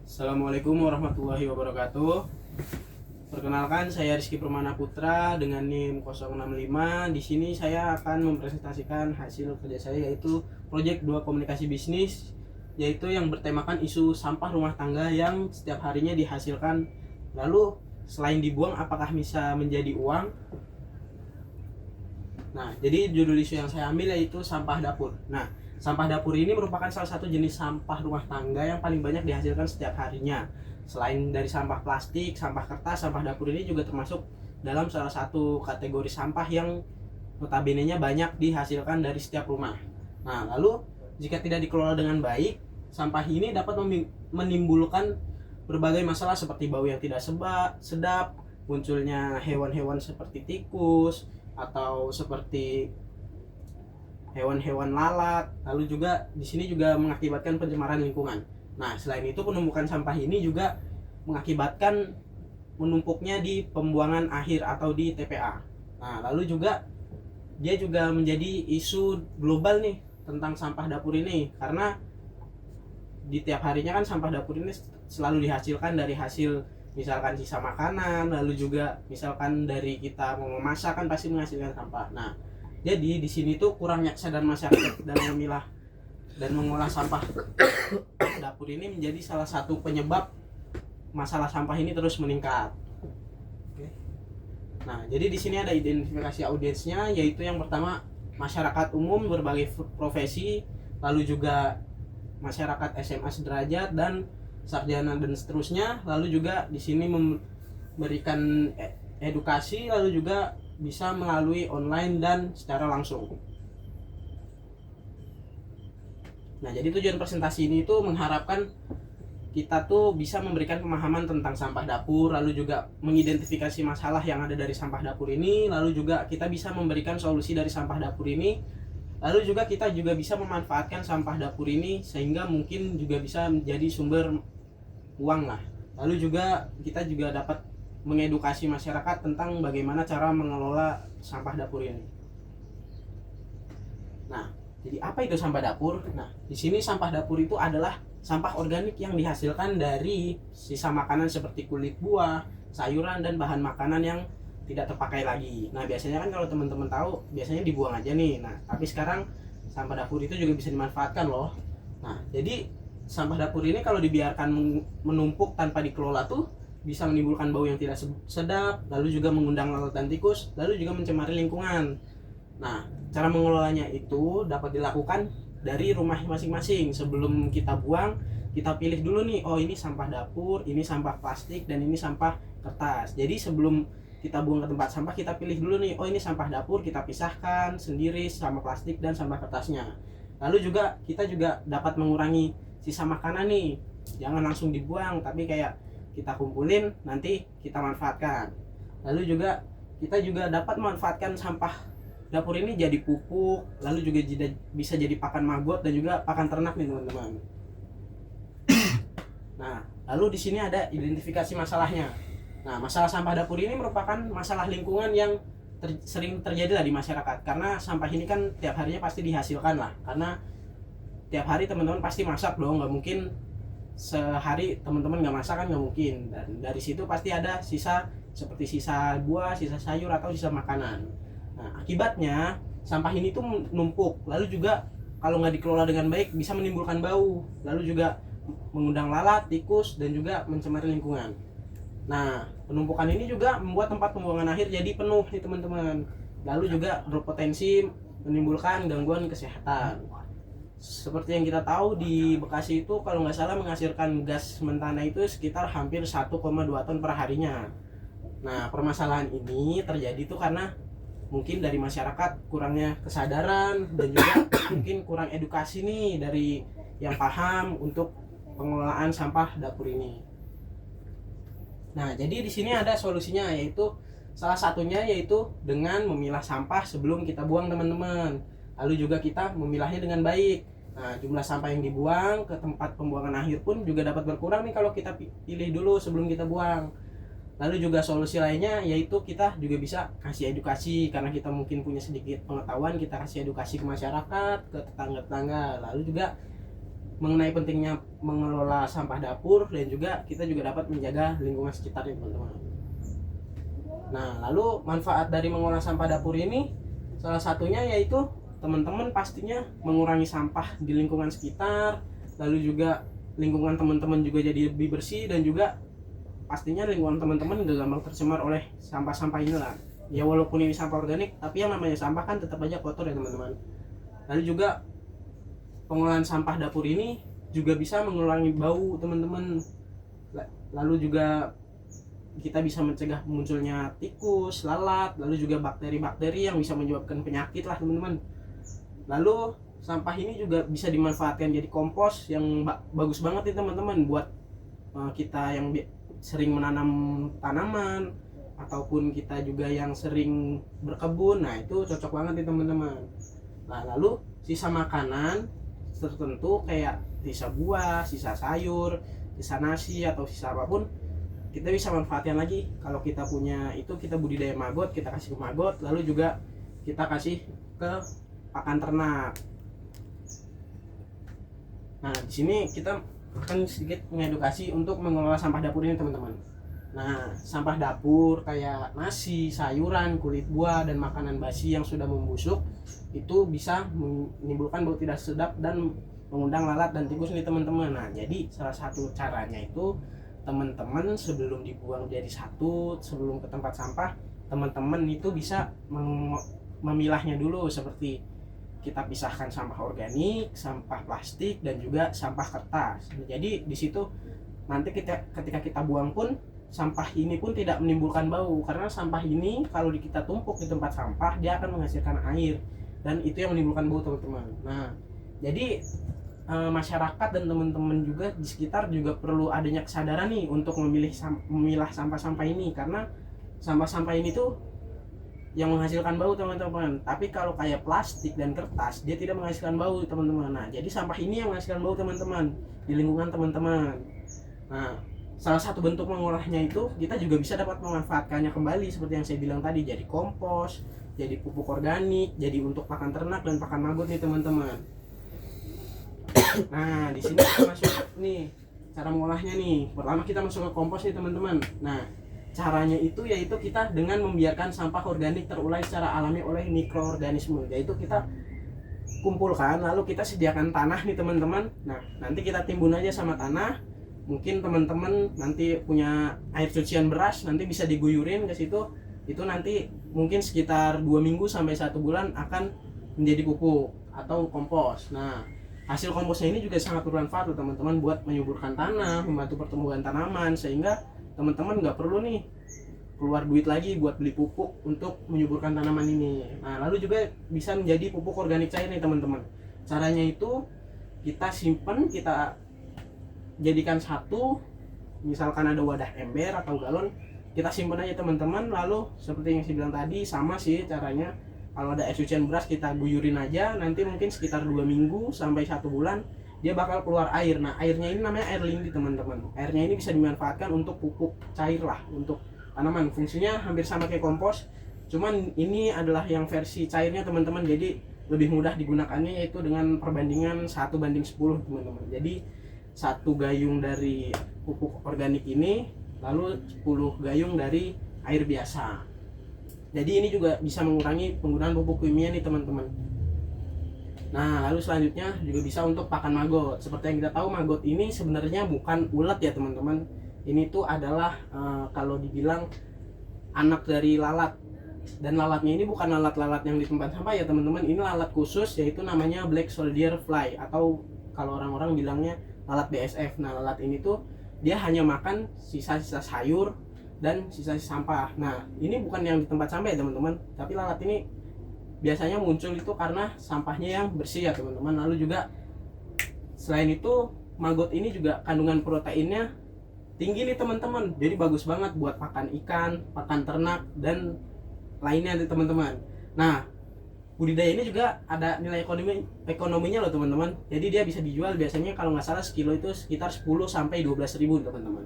Assalamualaikum warahmatullahi wabarakatuh. Perkenalkan, saya Rizky Permana Putra dengan NIM 065. Di sini saya akan mempresentasikan hasil kerja saya, yaitu proyek 2 komunikasi bisnis, yaitu yang bertemakan isu sampah rumah tangga yang setiap harinya dihasilkan. Lalu selain dibuang, apakah bisa menjadi uang? Nah, jadi judul isu yang saya ambil yaitu sampah dapur. Nah, sampah dapur ini merupakan salah satu jenis sampah rumah tangga yang paling banyak dihasilkan setiap harinya. Selain dari sampah plastik, sampah kertas, sampah dapur ini juga termasuk dalam salah satu kategori sampah yang notabene-nya banyak dihasilkan dari setiap rumah. Nah, lalu jika tidak dikelola dengan baik, sampah ini dapat menimbulkan berbagai masalah seperti bau yang tidak sedap, munculnya hewan-hewan seperti tikus atau seperti hewan-hewan lalat. Lalu juga di sini juga mengakibatkan pencemaran lingkungan. Nah, selain itu penumpukan sampah ini juga mengakibatkan menumpuknya di pembuangan akhir atau di TPA. Nah, lalu juga dia juga menjadi isu global nih tentang sampah dapur ini, karena di tiap harinya kan sampah dapur ini selalu dihasilkan dari hasil misalkan sisa makanan, lalu juga misalkan dari kita mau memasak kan pasti menghasilkan sampah. Nah, jadi di sini tuh kurangnya kesadaran masyarakat dalam memilah dan mengolah sampah dapur ini menjadi salah satu penyebab masalah sampah ini terus meningkat. Oke. Nah, jadi di sini ada identifikasi audiensnya, yaitu yang pertama masyarakat umum berbagai profesi, lalu juga masyarakat SMA sederajat dan sarjana dan seterusnya. Lalu juga di sini memberikan edukasi, lalu juga bisa melalui online dan secara langsung. Nah, jadi tujuan presentasi ini tuh mengharapkan kita tuh bisa memberikan pemahaman tentang sampah dapur, lalu juga mengidentifikasi masalah yang ada dari sampah dapur ini, lalu juga kita bisa memberikan solusi dari sampah dapur ini, lalu juga kita juga bisa memanfaatkan sampah dapur ini sehingga mungkin juga bisa menjadi sumber uang lah. Lalu juga kita juga dapat mengedukasi masyarakat tentang bagaimana cara mengelola sampah dapur ini. Nah, jadi apa itu sampah dapur? Nah, di sini sampah dapur itu adalah sampah organik yang dihasilkan dari sisa makanan seperti kulit buah, sayuran, dan bahan makanan yang tidak terpakai lagi. Nah, biasanya kan kalau teman-teman tahu, biasanya dibuang aja nih. Nah, tapi sekarang sampah dapur itu juga bisa dimanfaatkan loh. Nah, jadi sampah dapur ini kalau dibiarkan menumpuk tanpa dikelola tuh bisa menimbulkan bau yang tidak sedap, lalu juga mengundang lalat dan tikus, lalu juga mencemari lingkungan. Nah, cara mengelolanya itu dapat dilakukan dari rumah masing-masing. Sebelum kita buang, kita pilih dulu nih, oh ini sampah dapur, ini sampah plastik, dan ini sampah kertas. Jadi sebelum kita buang ke tempat sampah, kita pilih dulu nih, oh ini sampah dapur, kita pisahkan sendiri sama plastik dan sampah kertasnya. Lalu juga kita juga dapat mengurangi sisa makanan nih, jangan langsung dibuang, tapi kayak kita kumpulin, nanti kita manfaatkan. Lalu juga kita juga dapat memanfaatkan sampah dapur ini jadi pupuk, lalu juga bisa jadi pakan maggot dan juga pakan ternak nih teman-teman. Nah, lalu di sini ada identifikasi masalahnya. Nah, masalah sampah dapur ini merupakan masalah lingkungan yang sering terjadi lah di masyarakat, karena sampah ini kan tiap harinya pasti dihasilkan lah, karena tiap hari teman-teman pasti masak dong, nggak mungkin sehari teman-teman nggak masak kan, nggak mungkin. Dan dari situ pasti ada sisa seperti sisa buah, sisa sayur atau sisa makanan. Nah, akibatnya sampah ini tuh numpuk, lalu juga kalau nggak dikelola dengan baik bisa menimbulkan bau, lalu juga mengundang lalat, tikus, dan juga mencemari lingkungan. Nah, penumpukan ini juga membuat tempat pembuangan akhir jadi penuh nih teman-teman, lalu juga berpotensi menimbulkan gangguan kesehatan. Seperti yang kita tahu, di Bekasi itu kalau nggak salah menghasilkan gas mentana itu sekitar hampir 1,2 ton per harinya. Nah, permasalahan ini terjadi tuh karena mungkin dari masyarakat kurangnya kesadaran dan juga mungkin kurang edukasi nih dari yang paham untuk pengelolaan sampah dapur ini. Nah, jadi di sini ada solusinya, yaitu salah satunya yaitu dengan memilah sampah sebelum kita buang teman-teman. Lalu juga kita memilahnya dengan baik. Nah, jumlah sampah yang dibuang ke tempat pembuangan akhir pun juga dapat berkurang nih kalau kita pilih dulu sebelum kita buang. Lalu juga solusi lainnya yaitu kita juga bisa kasih edukasi, karena kita mungkin punya sedikit pengetahuan, kita kasih edukasi ke masyarakat, ke tetangga-tetangga. Lalu juga mengenai pentingnya mengelola sampah dapur, dan juga kita juga dapat menjaga lingkungan sekitar ya teman-teman. Nah, lalu manfaat dari mengolah sampah dapur ini salah satunya yaitu teman-teman pastinya mengurangi sampah di lingkungan sekitar, lalu juga lingkungan teman-teman juga jadi lebih bersih, dan juga pastinya lingkungan teman-teman gak gampang tercemar oleh sampah-sampah inilah. Ya walaupun ini sampah organik, tapi yang namanya sampah kan tetap aja kotor ya teman-teman. Lalu juga pengolahan sampah dapur ini juga bisa mengurangi bau teman-teman. Lalu juga kita bisa mencegah munculnya tikus, lalat, lalu juga bakteri-bakteri yang bisa menyebabkan penyakit lah teman-teman. Lalu sampah ini juga bisa dimanfaatkan jadi kompos yang bagus banget nih teman-teman buat kita yang sering menanam tanaman, ataupun kita juga yang sering berkebun. Nah itu cocok banget nih teman-teman. Nah lalu sisa makanan tertentu kayak sisa buah, sisa sayur, sisa nasi, atau sisa apapun, kita bisa manfaatkan lagi. Kalau kita punya itu, kita budidaya maggot, kita kasih ke maggot, lalu juga kita kasih ke pakan ternak. Nah di sini kita akan sedikit mengedukasi untuk mengelola sampah dapur ini teman-teman. Nah sampah dapur kayak nasi, sayuran, kulit buah, dan makanan basi yang sudah membusuk itu bisa menimbulkan bau tidak sedap dan mengundang lalat dan tikus nih teman-teman. Nah jadi salah satu caranya itu teman-teman sebelum dibuang jadi satu, sebelum ke tempat sampah, teman-teman itu bisa memilahnya dulu, seperti kita pisahkan sampah organik, sampah plastik, dan juga sampah kertas. Jadi di situ nanti ketika kita buang pun sampah ini pun tidak menimbulkan bau, karena sampah ini kalau kita tumpuk di tempat sampah dia akan menghasilkan air, dan itu yang menimbulkan bau teman-teman. Nah jadi masyarakat dan teman-teman juga di sekitar juga perlu adanya kesadaran nih untuk memilah sampah-sampah ini, karena sampah-sampah ini tuh yang menghasilkan bau teman-teman. Tapi kalau kayak plastik dan kertas dia tidak menghasilkan bau teman-teman. Nah jadi sampah ini yang menghasilkan bau teman-teman di lingkungan teman-teman. Nah salah satu bentuk mengolahnya itu kita juga bisa dapat memanfaatkannya kembali, seperti yang saya bilang tadi, jadi kompos, jadi pupuk organik, jadi untuk pakan ternak dan pakan maggot nih teman-teman. Nah di sini kita masuk nih cara mengolahnya nih. Pertama kita masuk ke kompos nih teman-teman. Nah caranya itu yaitu kita dengan membiarkan sampah organik terurai secara alami oleh mikroorganisme, yaitu kita kumpulkan lalu kita sediakan tanah nih teman-teman. Nah nanti kita timbun aja sama tanah. Mungkin teman-teman nanti punya air cucian beras, nanti bisa diguyurin ke situ. Itu nanti mungkin sekitar 2 minggu sampai 1 bulan akan menjadi pupuk atau kompos. Nah hasil komposnya ini juga sangat bermanfaat teman-teman buat menyuburkan tanah, membantu pertumbuhan tanaman, sehingga teman-teman nggak perlu nih keluar duit lagi buat beli pupuk untuk menyuburkan tanaman ini. Nah lalu juga bisa menjadi pupuk organik cair nih teman-teman. Caranya itu kita simpan, kita jadikan satu, misalkan ada wadah ember atau galon, kita simpan aja teman-teman. Lalu seperti yang saya bilang tadi, sama sih caranya. Kalau ada air cucian beras kita guyurin aja, nanti mungkin sekitar 2 minggu sampai 1 bulan dia bakal keluar air. Nah airnya ini namanya air lindi teman-teman. Airnya ini bisa dimanfaatkan untuk pupuk cair lah untuk tanaman. Fungsinya hampir sama kayak kompos, cuman ini adalah yang versi cairnya teman-teman. Jadi lebih mudah digunakannya, yaitu dengan perbandingan 1:10 teman-teman. Jadi 1 gayung dari pupuk organik ini, lalu 10 gayung dari air biasa. Jadi ini juga bisa mengurangi penggunaan pupuk kimia nih teman-teman. Nah lalu selanjutnya juga bisa untuk pakan maggot. Seperti yang kita tahu, maggot ini sebenarnya bukan ulat ya teman-teman. Ini tuh adalah kalau dibilang anak dari lalat. Dan lalatnya ini bukan lalat-lalat yang di tempat sampah ya teman-teman. Ini lalat khusus, yaitu namanya black soldier fly, atau kalau orang-orang bilangnya lalat BSF. Nah lalat ini tuh dia hanya makan sisa-sisa sayur dan sisa-sisa sampah. Nah ini bukan yang di tempat sampah ya teman-teman, tapi lalat ini biasanya muncul itu karena sampahnya yang bersih ya teman-teman. Lalu juga selain itu maggot ini juga kandungan proteinnya tinggi nih teman-teman, jadi bagus banget buat pakan ikan, pakan ternak, dan lainnya nih teman-teman. Nah budidaya ini juga ada nilai ekonominya loh teman-teman. Jadi dia bisa dijual biasanya kalau nggak salah sekilo itu sekitar 10-12 ribu teman-teman.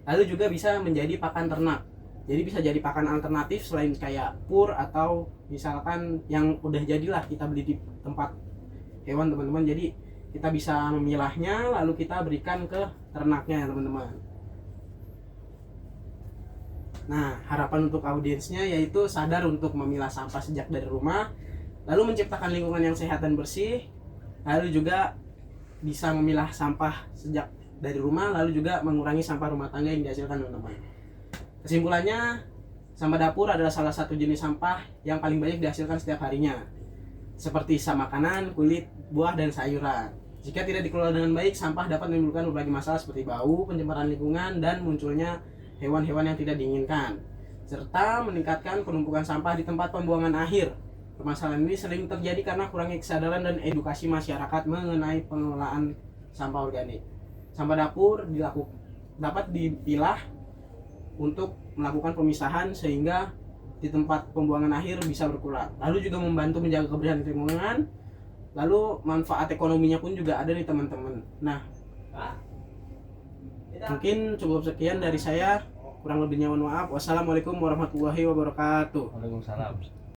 Lalu juga bisa menjadi pakan ternak. Jadi bisa jadi pakan alternatif selain kayak pur, atau misalkan yang udah jadilah kita beli di tempat hewan teman-teman. Jadi kita bisa memilahnya lalu kita berikan ke ternaknya ya teman-teman. Nah, harapan untuk audiensnya yaitu sadar untuk memilah sampah sejak dari rumah, lalu menciptakan lingkungan yang sehat dan bersih, lalu juga bisa memilah sampah sejak dari rumah, lalu juga mengurangi sampah rumah tangga yang dihasilkan teman-teman. Kesimpulannya, sampah dapur adalah salah satu jenis sampah yang paling banyak dihasilkan setiap harinya, seperti sisa makanan, kulit, buah, dan sayuran. Jika tidak dikelola dengan baik, sampah dapat menimbulkan berbagai masalah seperti bau, pencemaran lingkungan, dan munculnya hewan-hewan yang tidak diinginkan, serta meningkatkan penumpukan sampah di tempat pembuangan akhir. Permasalahan ini sering terjadi karena kurangnya kesadaran dan edukasi masyarakat mengenai pengelolaan sampah organik. Sampah dapur dapat dipilah untuk melakukan pemisahan sehingga di tempat pembuangan akhir bisa berkurang. Lalu juga membantu menjaga kebersihan lingkungan. Lalu manfaat ekonominya pun juga ada nih teman-teman. Nah, mungkin cukup sekian dari saya, kurang lebihnya mohon maaf. Wassalamualaikum warahmatullahi wabarakatuh. Waalaikumsalam.